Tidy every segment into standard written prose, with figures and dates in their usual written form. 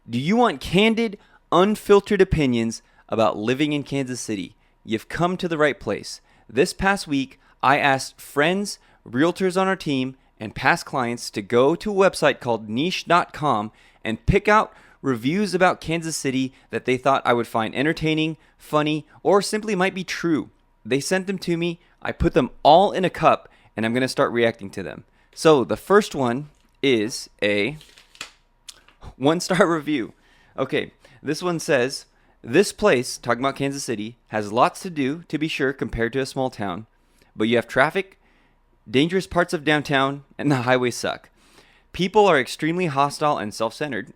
Do you want candid, unfiltered opinions about living in Kansas City? You've come to the right place. This past week, I asked friends, realtors on our team, and past clients to go to a website called niche.com and pick out reviews about Kansas City that they thought I would find entertaining, funny, or simply might be true. They sent them to me, I put them all in a cup, and I'm going to start reacting to them. So the first one is a 1-star review. Okay, this one says, this place, talking about Kansas City, has lots to do, to be sure, compared to a small town. But you have traffic, dangerous parts of downtown, and the highways suck. People are extremely hostile and self-centered.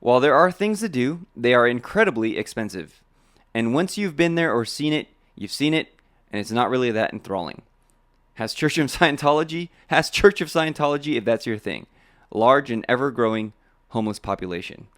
While there are things to do, they are incredibly expensive. And once you've been there or seen it, you've seen it, and it's not really that enthralling. Has Church of Scientology if that's your thing. Large and ever-growing homeless population.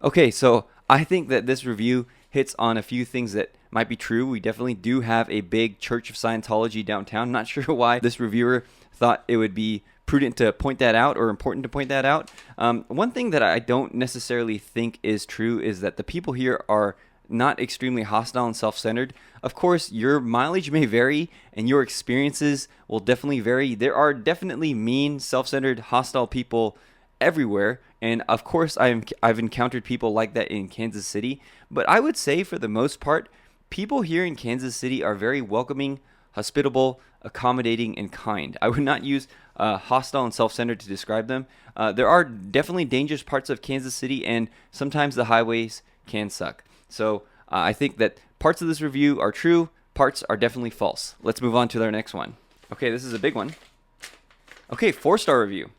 Okay, so I think that this review hits on a few things that might be true. We definitely do have a big Church of Scientology downtown. Not sure why this reviewer thought it would be prudent to point that out or important to point that out. One thing that I don't necessarily think is true is that the people here are not extremely hostile and self-centered. Of course, your mileage may vary and your experiences will definitely vary. There are definitely mean, self-centered, hostile people everywhere, and of course I've encountered people like that in Kansas City, but I would say for the most part, people here in Kansas City are very welcoming, hospitable, accommodating, and kind. I would not use hostile and self-centered to describe them. There are definitely dangerous parts of Kansas City, and sometimes the highways can suck. So I think that parts of this review are true, parts are definitely false. Let's move on to our next one. Okay, this is a big one. Okay, 4-star review.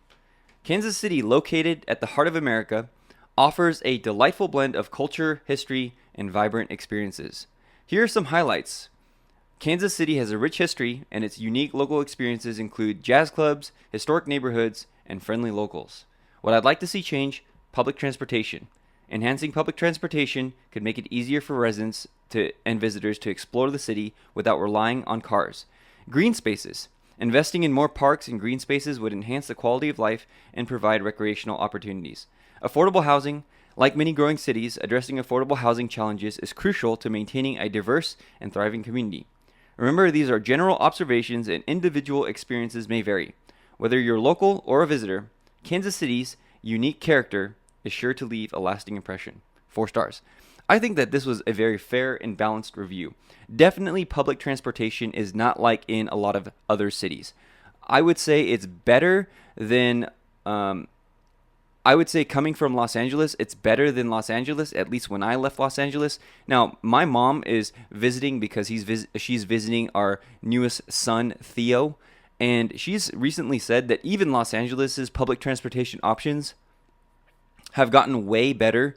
Kansas City, located at the heart of America, offers a delightful blend of culture, history, and vibrant experiences. Here are some highlights. Kansas City has a rich history, and its unique local experiences include jazz clubs, historic neighborhoods, and friendly locals. What I'd like to see change, public transportation. Enhancing public transportation could make it easier for residents and visitors to explore the city without relying on cars. Green spaces. Investing in more parks and green spaces would enhance the quality of life and provide recreational opportunities. Affordable housing. Like many growing cities, addressing affordable housing challenges is crucial to maintaining a diverse and thriving community. Remember, these are general observations and individual experiences may vary. Whether you're local or a visitor, Kansas City's unique character is sure to leave a lasting impression. 4 stars. I think that this was a very fair and balanced review. Definitely public transportation is not like in a lot of other cities. I would say it's better than, I would say coming from Los Angeles, it's better than Los Angeles, at least when I left Los Angeles. Now, my mom is visiting because she's visiting our newest son, Theo, and she's recently said that even Los Angeles's public transportation options have gotten way better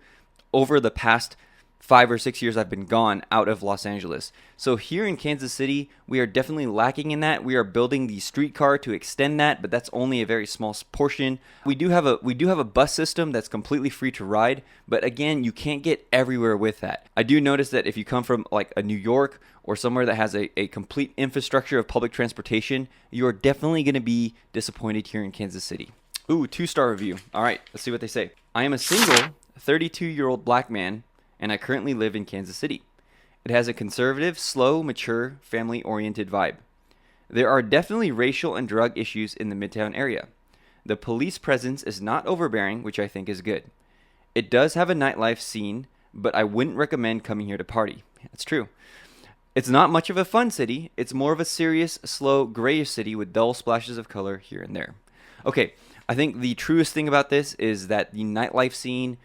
over the past 5 or 6 years I've been gone out of Los Angeles. So here in Kansas City, we are definitely lacking in that. We are building the streetcar to extend that, but that's only a very small portion. We do have a bus system that's completely free to ride, but again, you can't get everywhere with that. I do notice that if you come from like a New York or somewhere that has a complete infrastructure of public transportation, you are definitely going to be disappointed here in Kansas City. Ooh, 2-star review. All right, let's see what they say. I am a single 32-year-old black man, and I currently live in Kansas City. It has a conservative, slow, mature, family-oriented vibe. There are definitely racial and drug issues in the Midtown area. The police presence is not overbearing, which I think is good. It does have a nightlife scene, but I wouldn't recommend coming here to party. That's true. It's not much of a fun city. It's more of a serious, slow, grayish city with dull splashes of color here and there. Okay, I think the truest thing about this is that the nightlife scene,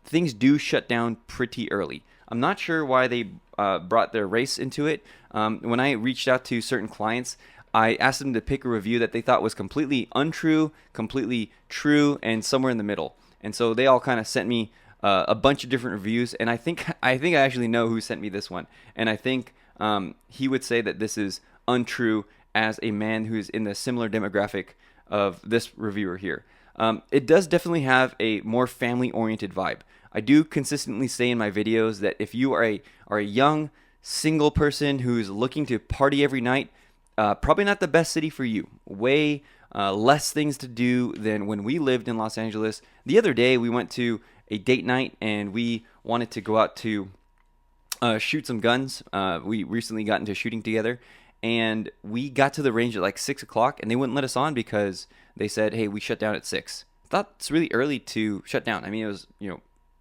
things do shut down pretty early. I'm not sure why they brought their race into it. When I reached out to certain clients, I asked them to pick a review that they thought was completely untrue, completely true, and somewhere in the middle. And so they all kind of sent me a bunch of different reviews, and I think I actually know who sent me this one. And I think he would say that this is untrue as a man who's in the similar demographic of this reviewer here. It does definitely have a more family-oriented vibe. I do consistently say in my videos that if you are a young, single person who's looking to party every night, probably not the best city for you. Way less things to do than when we lived in Los Angeles. The other day, we went to a date night, and we wanted to go out to shoot some guns. We recently got into shooting together, and we got to the range at like 6 o'clock, and they wouldn't let us on because they said, "Hey, we shut down at 6." I thought it's really early to shut down. I mean, it was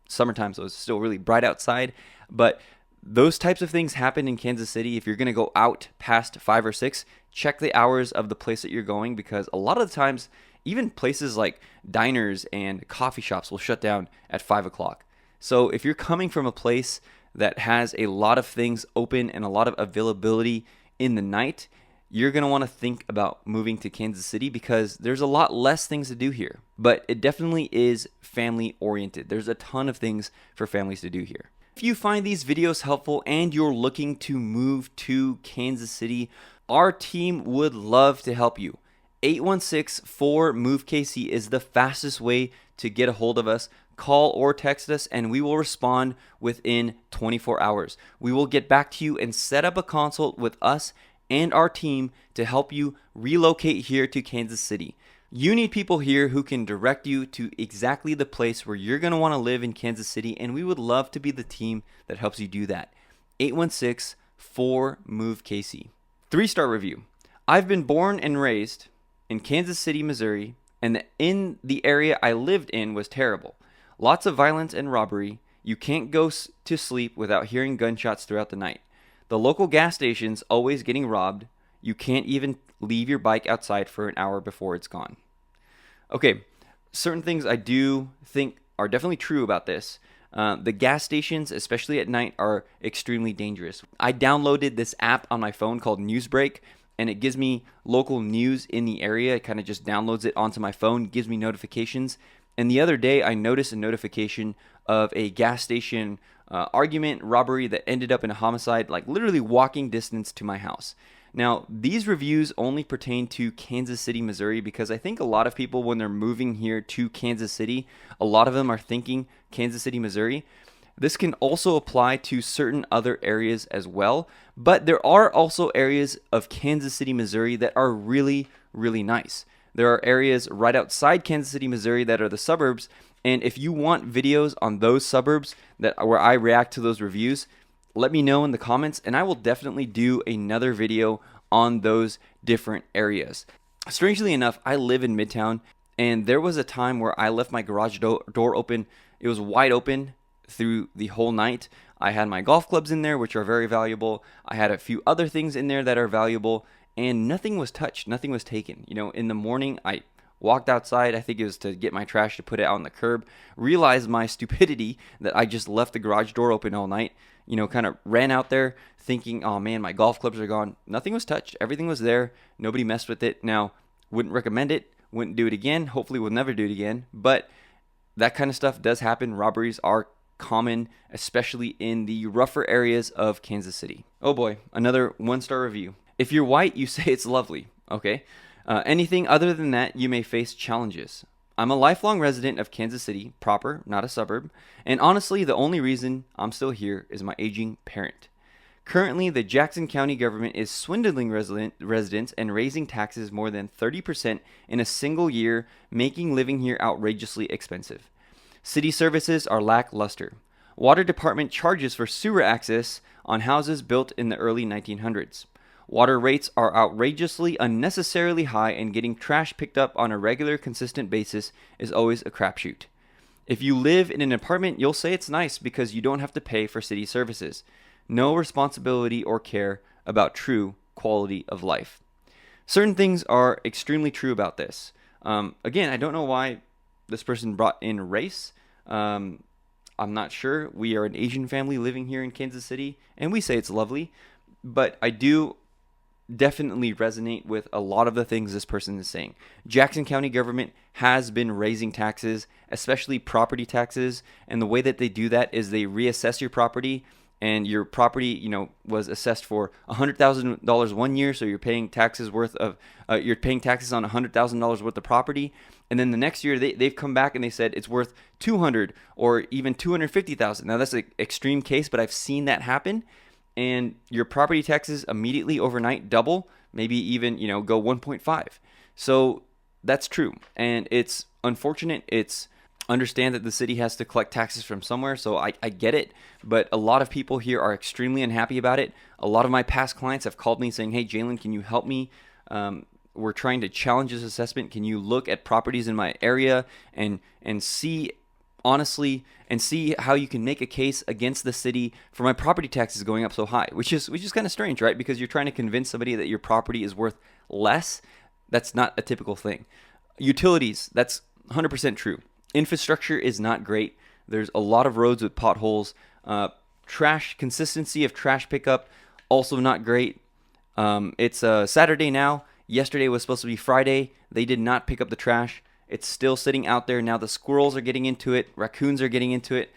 summertime, so it was still really bright outside, but those types of things happen in Kansas City. If you're going to go out past 5 or 6, check the hours of the place that you're going, because a lot of the times, even places like diners and coffee shops will shut down at 5 o'clock. So if you're coming from a place that has a lot of things open and a lot of availability in the night, you're going to want to think about moving to Kansas City because there's a lot less things to do here. But it definitely is family oriented. There's a ton of things for families to do here. If you find these videos helpful and you're looking to move to Kansas City, our team would love to help you. 816-4-MOVE-KC is the fastest way to get a hold of us. Call or text us and we will respond within 24 hours. We will get back to you and set up a consult with us and our team to help you relocate here to Kansas City. You need people here who can direct you to exactly the place where you're going to want to live in Kansas City, and we would love to be the team that helps you do that. 816-4-MOVE-KC. 3-star review. I've been born and raised in Kansas City, Missouri, and in the area I lived in was terrible. Lots of violence and robbery. You can't go to sleep without hearing gunshots throughout the night. The local gas station's always getting robbed. You can't even leave your bike outside for an hour before it's gone. Okay, certain things I do think are definitely true about this. The gas stations, especially at night, are extremely dangerous. I downloaded this app on my phone called Newsbreak, and it gives me local news in the area. It kind of just downloads it onto my phone, gives me notifications. And the other day, I noticed a notification of a gas station argument, robbery that ended up in a homicide, like literally walking distance to my house. Now, these reviews only pertain to Kansas City, Missouri, because I think a lot of people, when they're moving here to Kansas City, a lot of them are thinking Kansas City, Missouri. This can also apply to certain other areas as well, but there are also areas of Kansas City, Missouri that are really, really nice. There are areas right outside Kansas City, Missouri that are the suburbs, and if you want videos on those suburbs where I react to those reviews, let me know in the comments, and I will definitely do another video on those different areas. Strangely enough, I live in Midtown, and there was a time where I left my garage door open. It was wide open through the whole night. I had my golf clubs in there, which are very valuable. I had a few other things in there that are valuable, and nothing was touched. Nothing was taken. In the morning, I walked outside. I think it was to get my trash to put it out on the curb. Realized my stupidity that I just left the garage door open all night. Kind of ran out there thinking, oh man, my golf clubs are gone. Nothing was touched. Everything was there. Nobody messed with it. Now, wouldn't recommend it. Wouldn't do it again. Hopefully we'll never do it again. But that kind of stuff does happen. Robberies are common, especially in the rougher areas of Kansas City. Oh boy, another 1-star review. If you're white, you say it's lovely. Okay. Anything other than that, you may face challenges. I'm a lifelong resident of Kansas City, proper, not a suburb, and honestly, the only reason I'm still here is my aging parent. Currently, the Jackson County government is swindling residents and raising taxes more than 30% in a single year, making living here outrageously expensive. City services are lackluster. Water department charges for sewer access on houses built in the early 1900s. Water rates are outrageously, unnecessarily high, and getting trash picked up on a regular, consistent basis is always a crapshoot. If you live in an apartment, you'll say it's nice because you don't have to pay for city services. No responsibility or care about true quality of life. Certain things are extremely true about this. Again, I don't know why this person brought in race. I'm not sure. We are an Asian family living here in Kansas City, and we say it's lovely, but I do definitely resonate with a lot of the things this person is saying. Jackson County government has been raising taxes, especially property taxes, and the way that they do that is they reassess your property, and your property, was assessed for $100,000 one year, so you're paying taxes on $100,000 worth of property, and then the next year they've come back and they said it's worth $200,000 or even $250,000. Now that's an extreme case, but I've seen that happen. And your property taxes immediately overnight double, maybe even, go 1.5. So that's true. And it's unfortunate. It's understand that the city has to collect taxes from somewhere, so I get it. But a lot of people here are extremely unhappy about it. A lot of my past clients have called me saying, "Hey, Jalen, can you help me? We're trying to challenge this assessment. Can you look at properties in my area and see honestly and see how you can make a case against the city for my property taxes going up so high?" Which is kind of strange, right? Because you're trying to convince somebody that your property is worth less. That's not a typical thing. Utilities, that's 100% true. Infrastructure is not great. There's a lot of roads with potholes. Trash, consistency of trash pickup, also not great. It's Saturday now. Yesterday was supposed to be Friday. They did not pick up the trash. It's still sitting out there. Now the squirrels are getting into it. Raccoons are getting into it.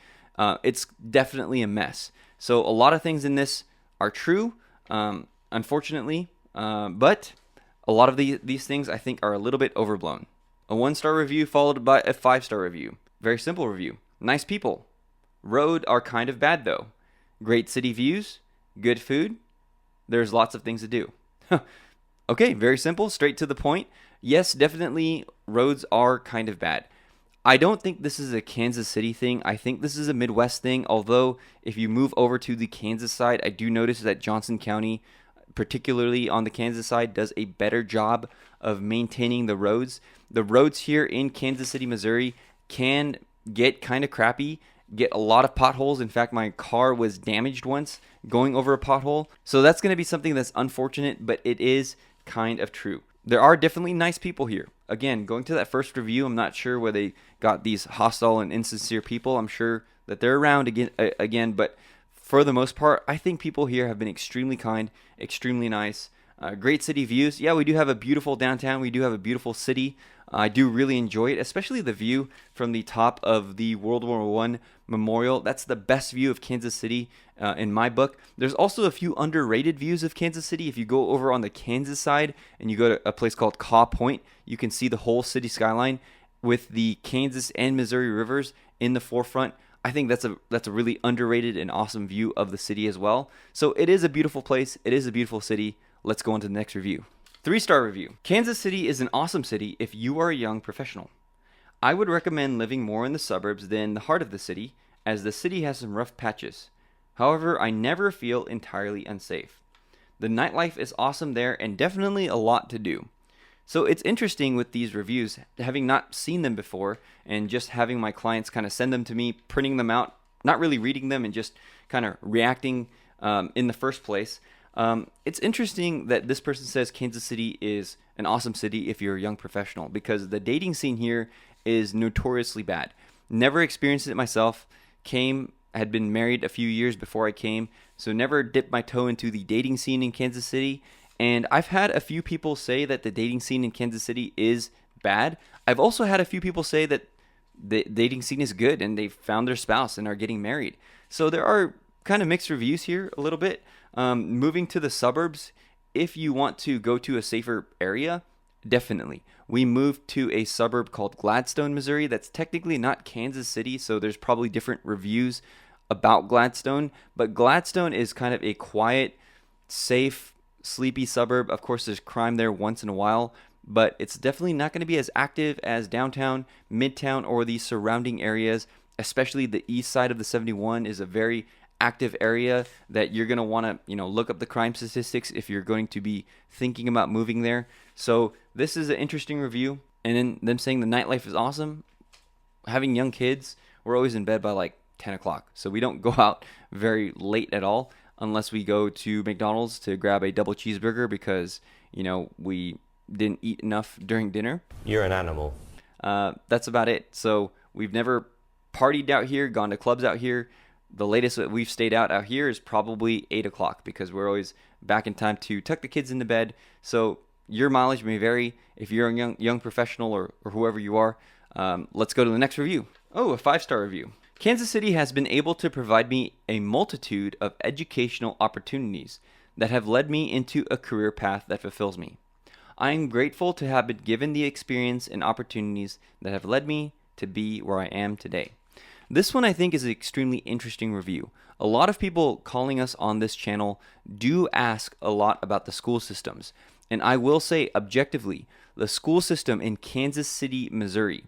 It's definitely a mess. So a lot of things in this are true, unfortunately. But a lot of these things I think are a little bit overblown. A 1-star review followed by a 5-star review. Very simple review. Nice people. Road are kind of bad though. Great city views. Good food. There's lots of things to do. Okay, very simple, straight to the point. Yes, definitely roads are kind of bad. I don't think this is a Kansas City thing. I think this is a Midwest thing, although if you move over to the Kansas side, I do notice that Johnson County, particularly on the Kansas side, does a better job of maintaining the roads. The roads here in Kansas City, Missouri can get kind of crappy, get a lot of potholes. In fact, my car was damaged once going over a pothole. So that's going to be something that's unfortunate, but it is kind of true. There are definitely nice people here. Again, going to that first review, I'm not sure where they got these hostile and insincere people. I'm sure that they're around again, but for the most part, I think people here have been extremely kind, extremely nice. Great city views. Yeah, we do have a beautiful downtown. We do have a beautiful city. I do really enjoy it, especially the view from the top of the World War I Memorial. That's the best view of Kansas City in my book. There's also a few underrated views of Kansas City. If you go over on the Kansas side and you go to a place called Caw Point, you can see the whole city skyline with the Kansas and Missouri rivers in the forefront. I think that's a really underrated and awesome view of the city as well. So it is a beautiful place. It is a beautiful city. Let's go on to the next review. 3-star review. Kansas City is an awesome city if you are a young professional. I would recommend living more in the suburbs than the heart of the city, as the city has some rough patches. However, I never feel entirely unsafe. The nightlife is awesome there and definitely a lot to do. So it's interesting with these reviews, having not seen them before and just having my clients kind of send them to me, printing them out, not really reading them and just kind of reacting in the first place. It's interesting that this person says Kansas City is an awesome city if you're a young professional, because the dating scene here is notoriously bad. Never experienced it myself. Had been married a few years before I came, so never dipped my toe into the dating scene in Kansas City. And I've had a few people say that the dating scene in Kansas City is bad. I've also had a few people say that the dating scene is good and they've found their spouse and are getting married. So there are kind of mixed reviews here a little bit. Moving to the suburbs, if you want to go to a safer area, definitely. We moved to a suburb called Gladstone, Missouri. That's technically not Kansas City, so there's probably different reviews about Gladstone. But Gladstone is kind of a quiet, safe, sleepy suburb. Of course, there's crime there once in a while, but it's definitely not going to be as active as downtown, midtown, or the surrounding areas. Especially the east side of the 71 is a very active area that you're going to want to, look up the crime statistics if you're going to be thinking about moving there. So this is an interesting review. And then them saying the nightlife is awesome. Having young kids, we're always in bed by like 10 o'clock. So we don't go out very late at all unless we go to McDonald's to grab a double cheeseburger because, we didn't eat enough during dinner. You're an animal. That's about it. So we've never partied out here, gone to clubs out here. The latest that we've stayed out here is probably 8 o'clock because we're always back in time to tuck the kids into bed. So your mileage may vary if you're a young professional or whoever you are. Let's go to the next review. Oh, a 5-star review. Kansas City has been able to provide me a multitude of educational opportunities that have led me into a career path that fulfills me. I am grateful to have been given the experience and opportunities that have led me to be where I am today. This one I think is an extremely interesting review. A lot of people calling us on this channel do ask a lot about the school systems. And I will say objectively, the school system in Kansas City, Missouri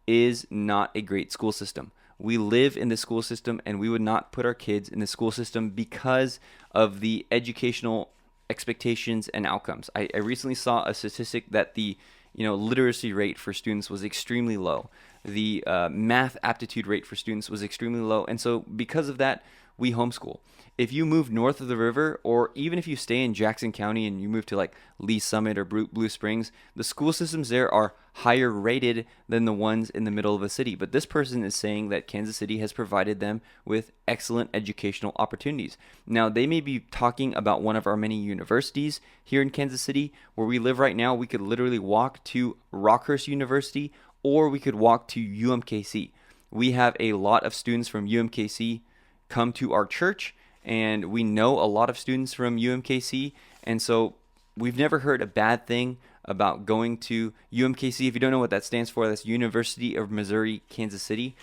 is not a great school system. We live in the school system, and we would not put our kids in the school system because of the educational expectations and outcomes. I recently saw a statistic that the literacy rate for students was extremely low. The math aptitude rate for students was extremely low, and so because of that, we homeschool. If you move north of the river, or even if you stay in Jackson County and you move to like Lee Summit or Blue Springs, the school systems there are higher rated than the ones in the middle of a city. But this person is saying that Kansas City has provided them with excellent educational opportunities. Now, they may be talking about one of our many universities here in Kansas City. Where we live right now, we could literally walk to Rockhurst University, or we could walk to UMKC. We have a lot of students from UMKC come to our church, and we know a lot of students from UMKC, and so we've never heard a bad thing about going to UMKC. If you don't know what that stands for, that's University of Missouri, Kansas City.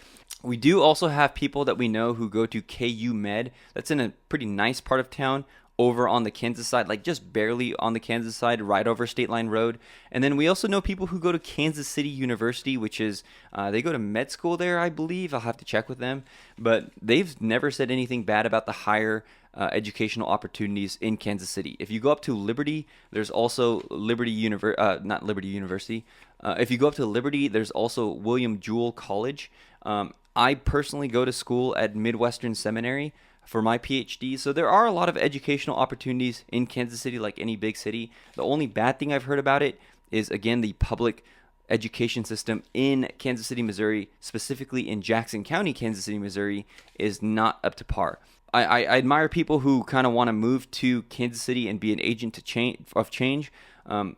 We do also have people that we know who go to KU Med. That's in a pretty nice part of town over on the Kansas side, like just barely on the Kansas side, right over State Line Road. And then we also know people who go to Kansas City University, which is, they go to med school there, I believe. I'll have to check with them. But they've never said anything bad about the higher educational opportunities in Kansas City. If you go up to Liberty, there's also not Liberty University. If you go up to Liberty, there's also William Jewell College. I personally go to school at Midwestern Seminary for my PhD. So there are a lot of educational opportunities in Kansas City, like any big city. The only bad thing I've heard about it is, again, the public education system in Kansas City, Missouri, specifically in Jackson County, Kansas City, Missouri, is not up to par. I admire people who kind of want to move to Kansas City and be an agent of change.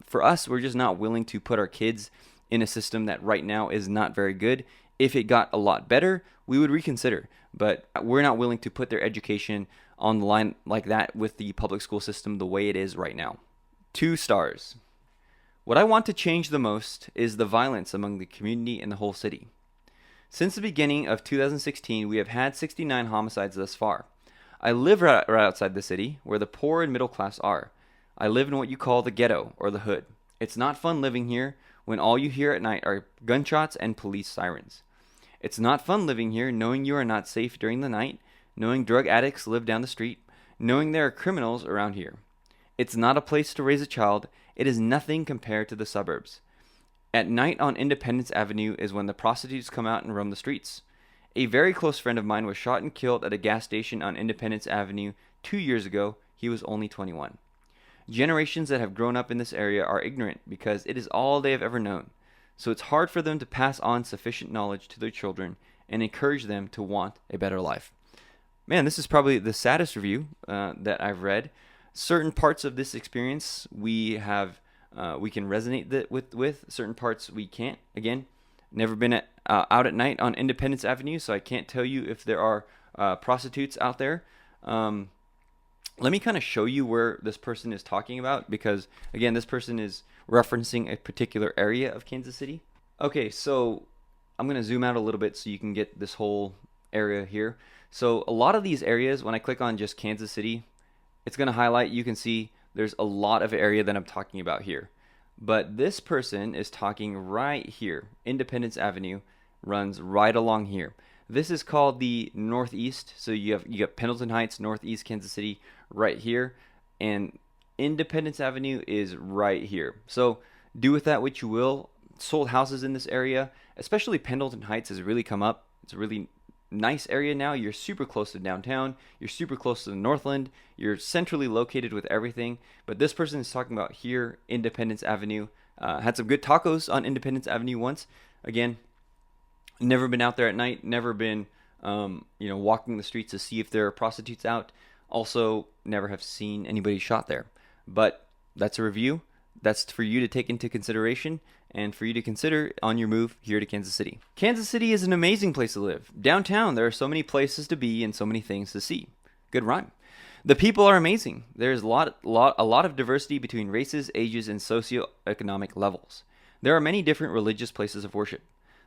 For us, we're just not willing to put our kids in a system that right now is not very good. If it got a lot better, we would reconsider. But we're not willing to put their education on the line like that with the public school system the way it is right now. 2 stars. What I want to change the most is the violence among the community and the whole city. Since the beginning of 2016, we have had 69 homicides thus far. I live right outside the city, where the poor and middle class are. I live in what you call the ghetto or the hood. It's not fun living here when all you hear at night are gunshots and police sirens. It's not fun living here knowing you are not safe during the night, knowing drug addicts live down the street, knowing there are criminals around here. It's not a place to raise a child. It is nothing compared to the suburbs. At night on Independence Avenue is when the prostitutes come out and roam the streets. A very close friend of mine was shot and killed at a gas station on Independence Avenue 2 years ago. He was only 21. Generations that have grown up in this area are ignorant because it is all they have ever known. So it's hard for them to pass on sufficient knowledge to their children and encourage them to want a better life. Man, this is probably the saddest review that I've read. Certain parts of this experience we can resonate with. Certain parts we can't. Again, never been out at night on Independence Avenue, so I can't tell you if there are prostitutes out there. Let me kind of show you where this person is talking about, because again, this person is referencing a particular area of Kansas City. Okay, so I'm going to zoom out a little bit so you can get this whole area here. So a lot of these areas, when I click on just Kansas City, it's going to highlight, you can see there's a lot of area that I'm talking about here. But this person is talking right here. Independence Avenue runs right along here. This is called the Northeast. So you got Pendleton Heights, Northeast Kansas City right here, and Independence Avenue is right here. So do with that what you will. Sold houses in this area, especially Pendleton Heights, has really come up. It's a really nice area now. You're super close to downtown. You're super close to the Northland. You're centrally located with everything. But this person is talking about here, Independence Avenue. Had some good tacos on Independence Avenue once. Again, never been out there at night. Never been, walking the streets to see if there are prostitutes out. Also, never have seen anybody shot there. But that's a review. That's for you to take into consideration and for you to consider on your move here to Kansas City. Kansas City is an amazing place to live. Downtown, there are so many places to be and so many things to see. Good rhyme. The people are amazing. There's a lot of diversity between races, ages, and socioeconomic levels. There are many different religious places of worship.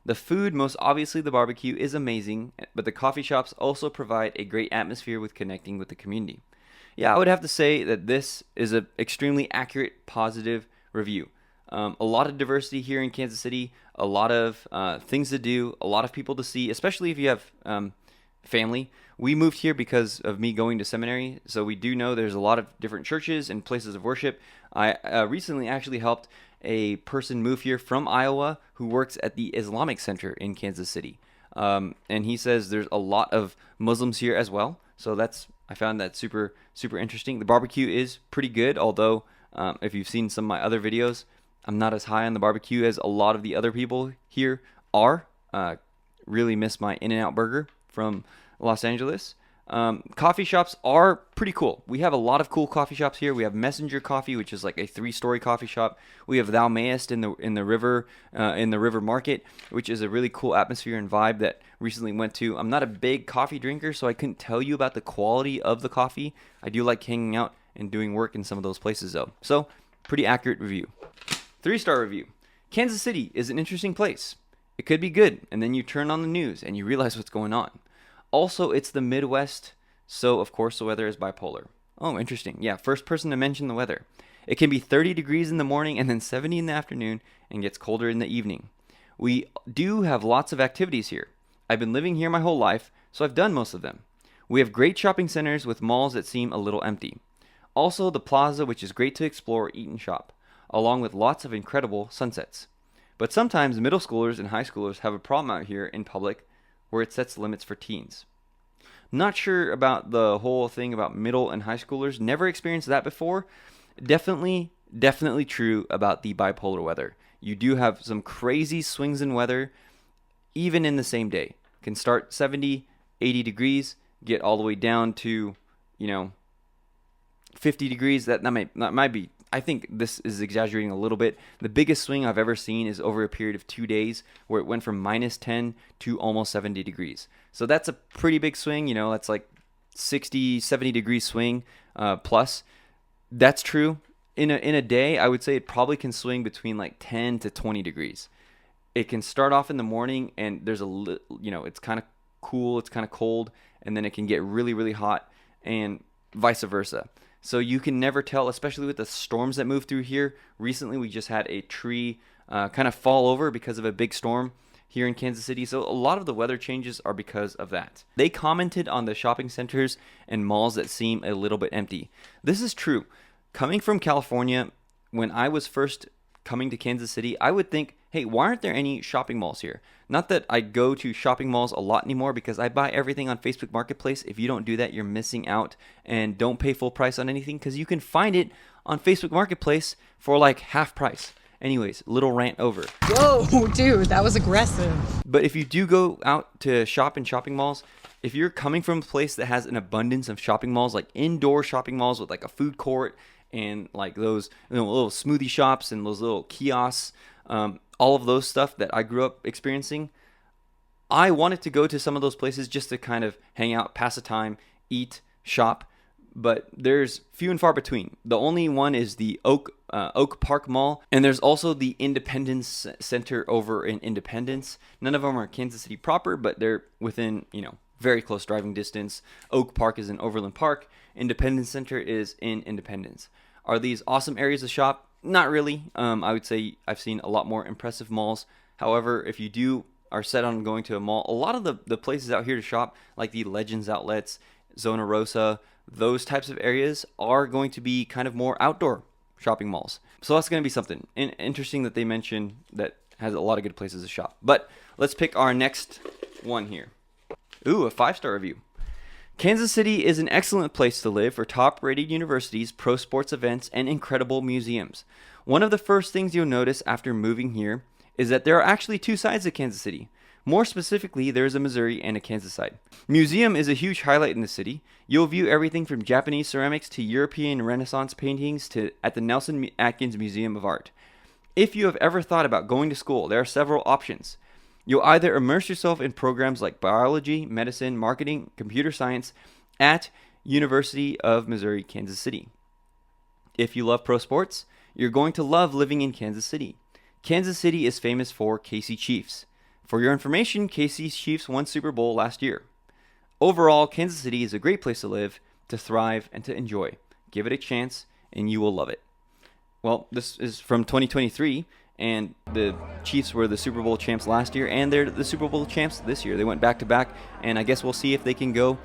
The food, most obviously the barbecue, is amazing, but the coffee shops also provide a great atmosphere with connecting with the community. Yeah, I would have to say that this is an extremely accurate, positive review. A lot of diversity here in Kansas City. a lot of things to do, a lot of people to see, especially if you have family. We moved here because of me going to seminary, so we do know there's a lot of different churches and places of worship. I recently actually helped a person move here from Iowa who works at the Islamic Center in Kansas City. And he says there's a lot of Muslims here as well. So I found that super, super interesting. The barbecue is pretty good, although if you've seen some of my other videos, I'm not as high on the barbecue as a lot of the other people here are. Really miss my In-N-Out burger from Los Angeles. Coffee shops are pretty cool. We have a lot of cool coffee shops here. We have Messenger Coffee, which is like a 3-story coffee shop. We have Thou Mayest in the river market, which is a really cool atmosphere and vibe that recently went to. I'm not a big coffee drinker, so I couldn't tell you about the quality of the coffee. I do like hanging out and doing work in some of those places though. So pretty accurate review. 3-star review. Kansas City is an interesting place. It could be good, and then you turn on the news and you realize what's going on. Also, it's the Midwest, so of course the weather is bipolar. Oh, interesting. Yeah, first person to mention the weather. It can be 30 degrees in the morning and then 70 in the afternoon and gets colder in the evening. We do have lots of activities here. I've been living here my whole life, so I've done most of them. We have great shopping centers with malls that seem a little empty. Also, the plaza, which is great to explore, eat, and shop, along with lots of incredible sunsets. But sometimes middle schoolers and high schoolers have a problem out here in public where it sets limits for teens. Not sure about the whole thing about middle and high schoolers. Never experienced that before. Definitely true about the bipolar weather. You do have some crazy swings in weather, even in the same day. Can start 70, 80 degrees, get all the way down to, 50 degrees. That might be, I think this is exaggerating a little bit. The biggest swing I've ever seen is over a period of 2 days where it went from minus 10 to almost 70 degrees. So that's a pretty big swing. That's like 60, 70 degree swing plus. That's true. In a day, I would say it probably can swing between like 10 to 20 degrees. It can start off in the morning and there's it's kind of cool, it's kind of cold, and then it can get really, really hot and vice versa. So you can never tell, especially with the storms that move through here. Recently, we just had a tree kind of fall over because of a big storm here in Kansas City. So a lot of the weather changes are because of that. They commented on the shopping centers and malls that seem a little bit empty. This is true. Coming from California, when I was first coming to Kansas City, I would think, hey, why aren't there any shopping malls here? Not that I go to shopping malls a lot anymore because I buy everything on Facebook Marketplace. If you don't do that, you're missing out, and don't pay full price on anything because you can find it on Facebook Marketplace for like half price. Anyways, little rant over. Whoa, dude, that was aggressive. But if you do go out to shop in shopping malls, if you're coming from a place that has an abundance of shopping malls, like indoor shopping malls with like a food court and like those little smoothie shops and those little kiosks, all of those stuff that I grew up experiencing, I wanted to go to some of those places just to kind of hang out, pass the time, eat, shop. But there's few and far between. The only one is the Oak Park Mall, and there's also the Independence Center over in Independence. None of them are Kansas City proper, but they're within, very close driving distance. Oak Park is in Overland Park. Independence Center is in Independence. Are these awesome areas to shop? Not really. I would say I've seen a lot more impressive malls. However, if you are set on going to a mall, a lot of the places out here to shop, like the Legends outlets, Zona Rosa, those types of areas are going to be kind of more outdoor shopping malls. So that's going to be something interesting that they mentioned that has a lot of good places to shop. But let's pick our next one here. Ooh, a 5-star review. Kansas City is an excellent place to live for top-rated universities, pro sports events, and incredible museums. One of the first things you'll notice after moving here is that there are actually 2 sides of Kansas City. More specifically, there is a Missouri and a Kansas side. Museum is a huge highlight in the city. You'll view everything from Japanese ceramics to European Renaissance paintings at the Nelson Atkins Museum of Art. If you have ever thought about going to school, there are several options. You'll either immerse yourself in programs like biology, medicine, marketing, computer science at University of Missouri, Kansas City. If you love pro sports, you're going to love living in Kansas City. Kansas City is famous for KC Chiefs. For your information, KC Chiefs won Super Bowl last year. Overall, Kansas City is a great place to live, to thrive, and to enjoy. Give it a chance, and you will love it. Well, this is from 2023, and the Chiefs were the Super Bowl champs last year, and they're the Super Bowl champs this year. They went back to back, and I guess we'll see if they can go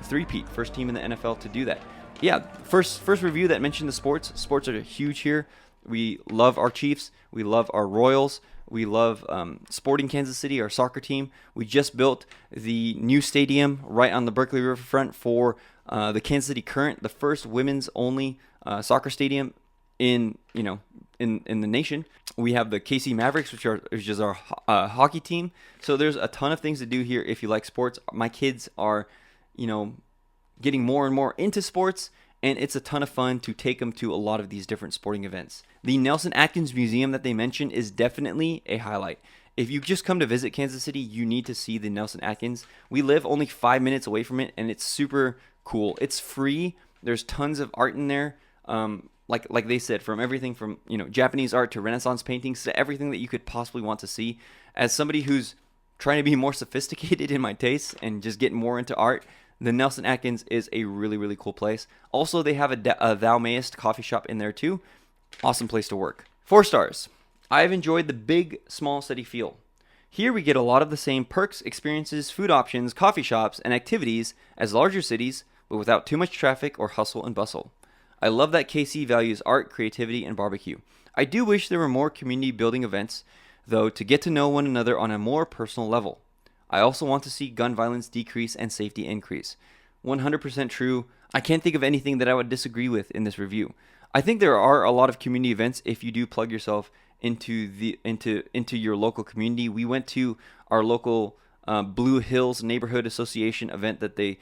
three-peat, first team in the NFL to do that. Yeah, first review that mentioned the sports. Sports are huge here. We love our Chiefs. We love our Royals. We love Sporting Kansas City, our soccer team. We just built the new stadium right on the Berkeley Riverfront for the Kansas City Current, the first women's only soccer stadium in the nation. We have the KC Mavericks, which is our hockey team. So there's a ton of things to do here if you like sports. My kids are, getting more and more into sports, and it's a ton of fun to take them to a lot of these different sporting events. The Nelson Atkins Museum that they mentioned is definitely a highlight. If you just come to visit Kansas City, you need to see the Nelson Atkins. We live only 5 minutes away from it, and it's super cool. It's free. There's tons of art in there. Like they said, from everything from Japanese art to Renaissance paintings to everything that you could possibly want to see. As somebody who's trying to be more sophisticated in my tastes and just get more into art, the Nelson Atkins is a really, really cool place. Also, they have a Thou Mayest coffee shop in there too. Awesome place to work. 4 stars. I've enjoyed the big, small city feel. Here we get a lot of the same perks, experiences, food options, coffee shops, and activities as larger cities, but without too much traffic or hustle and bustle. I love that KC values art, creativity, and barbecue. I do wish there were more community building events, though, to get to know one another on a more personal level. I also want to see gun violence decrease and safety increase. 100% true. I can't think of anything that I would disagree with in this review. I think there are a lot of community events if you do plug yourself into your local community. We went to our local Blue Hills Neighborhood Association event that they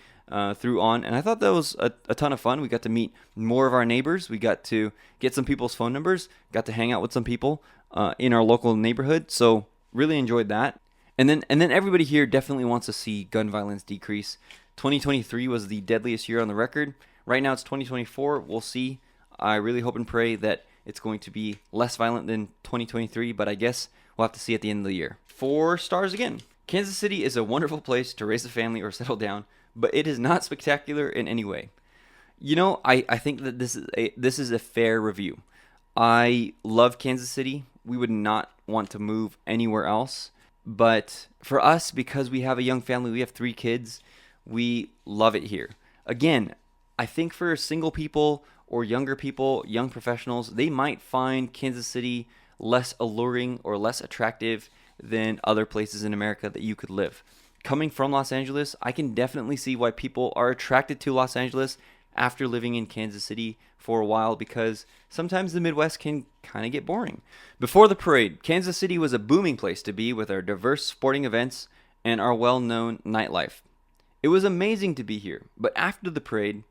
threw on, and I thought that was a ton of fun. We got to meet more of our neighbors. We got to get some people's phone numbers, got to hang out with some people in our local neighborhood, so really enjoyed that. And then everybody here definitely wants to see gun violence decrease. 2023 was the deadliest year on the record. Right now it's 2024. We'll see. I really hope and pray that it's going to be less violent than 2023, but I guess we'll have to see at the end of the year. 4 stars again. Kansas City is a wonderful place to raise a family or settle down, but it is not spectacular in any way. I think that this is a fair review. I love Kansas City. We would not want to move anywhere else. But for us, because we have a young family, we have 3 kids, we love it here. Again, I think for single people or younger people, young professionals, they might find Kansas City less alluring or less attractive than other places in America that you could live. Coming from Los Angeles, I can definitely see why people are attracted to Los Angeles after living in Kansas City for a while, because sometimes the Midwest can kind of get boring. Before the parade, Kansas City was a booming place to be with our diverse sporting events and our well-known nightlife. It was amazing to be here, but after the parade,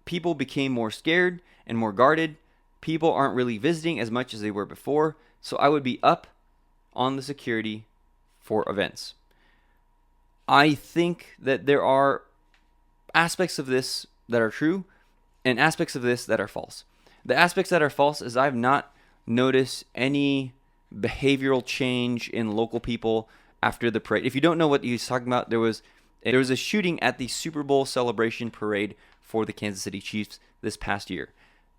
people became more scared and more guarded. People aren't really visiting as much as they were before, so I would be up on the security for events. I think that there are aspects of this that are true and aspects of this that are false. The aspects that are false is I've not noticed any behavioral change in local people after the parade. If you don't know what he's talking about, there was a shooting at the Super Bowl celebration parade for the Kansas City Chiefs this past year.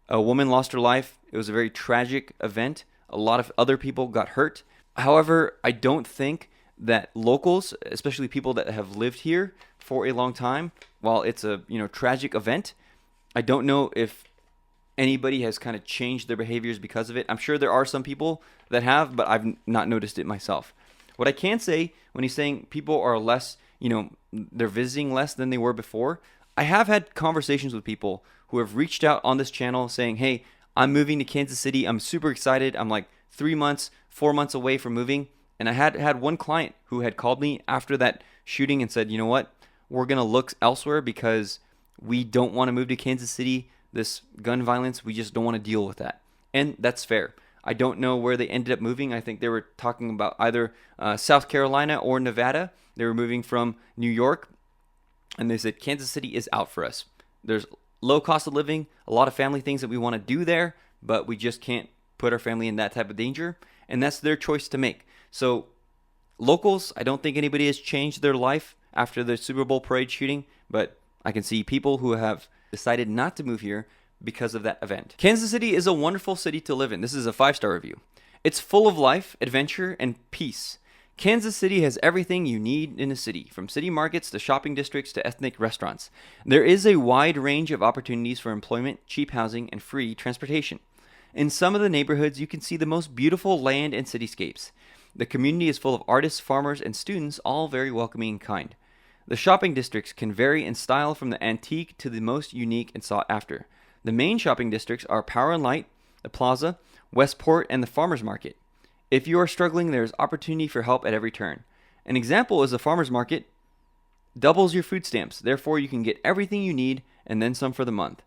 A woman lost her life. It was a very tragic event. A lot of other people got hurt. However, I don't think that locals, especially people that have lived here for a long time, while it's a tragic event, I don't know if anybody has kind of changed their behaviors because of it. I'm sure there are some people that have, but I've not noticed it myself. What I can say when he's saying people are less, they're visiting less than they were before, I have had conversations with people who have reached out on this channel saying, hey, I'm moving to Kansas City. I'm super excited. I'm like 3 months, 4 months away from moving. And I had one client who had called me after that shooting and said, you know what, we're going to look elsewhere because we don't want to move to Kansas City. This gun violence, we just don't want to deal with that. And that's fair. I don't know where they ended up moving. I think they were talking about either South Carolina or Nevada. They were moving from New York. And they said, Kansas City is out for us. There's low cost of living, a lot of family things that we want to do there, but we just can't put our family in that type of danger. And that's their choice to make. So locals, I don't think anybody has changed their life after the Super Bowl parade shooting, but I can see people who have decided not to move here because of that event. Kansas City is a wonderful city to live in. This is a 5-star review. It's full of life, adventure, and peace. Kansas City has everything you need in a city, from city markets to shopping districts to ethnic restaurants. There is a wide range of opportunities for employment, cheap housing, and free transportation. In some of the neighborhoods, you can see the most beautiful land and cityscapes. The community is full of artists, farmers, and students, all very welcoming and kind. The shopping districts can vary in style from the antique to the most unique and sought after. The main shopping districts are Power and Light, the Plaza, Westport, and the Farmers Market. If you are struggling, there is opportunity for help at every turn. An example is the Farmers Market doubles your food stamps, therefore you can get everything you need and then some for the month.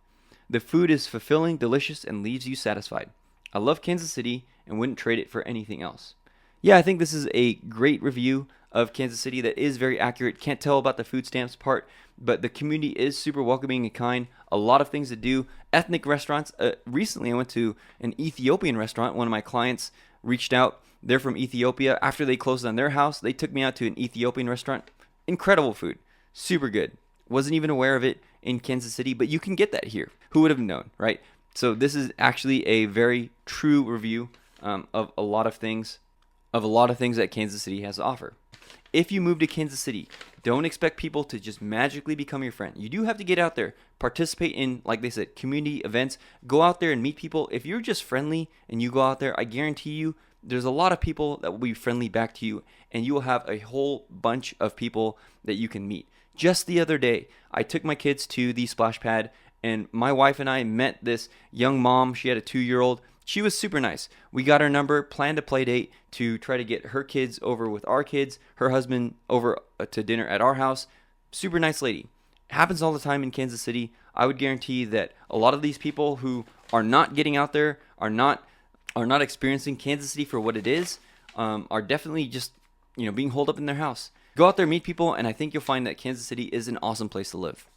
The food is fulfilling, delicious, and leaves you satisfied. I love Kansas City and wouldn't trade it for anything else. Yeah, I think this is a great review of Kansas City that is very accurate. Can't tell about the food stamps part, but the community is super welcoming and kind. A lot of things to do. Ethnic restaurants. Recently, I went to an Ethiopian restaurant. One of my clients reached out. They're from Ethiopia. After they closed on their house, they took me out to an Ethiopian restaurant. Incredible food. Super good. Wasn't even aware of it in Kansas City, but you can get that here. Who would have known, right? So this is actually a very true review of a lot of things that Kansas City has to offer. If you move to Kansas City, don't expect people to just magically become your friend. You do have to get out there, participate in, like they said, community events. Go out there and meet people. If you're just friendly and you go out there, I guarantee you there's a lot of people that will be friendly back to you, and you will have a whole bunch of people that you can meet. Just the other day, I took my kids to the splash pad, and my wife and I met this young mom. She had a 2-year-old. She was super nice. We got her number, planned a play date to try to get her kids over with our kids, her husband over to dinner at our house. Super nice lady. Happens all the time in Kansas City. I would guarantee that a lot of these people who are not getting out there, are not experiencing Kansas City for what it is, are definitely just being holed up in their house. Go out there, meet people, and I think you'll find that Kansas City is an awesome place to live.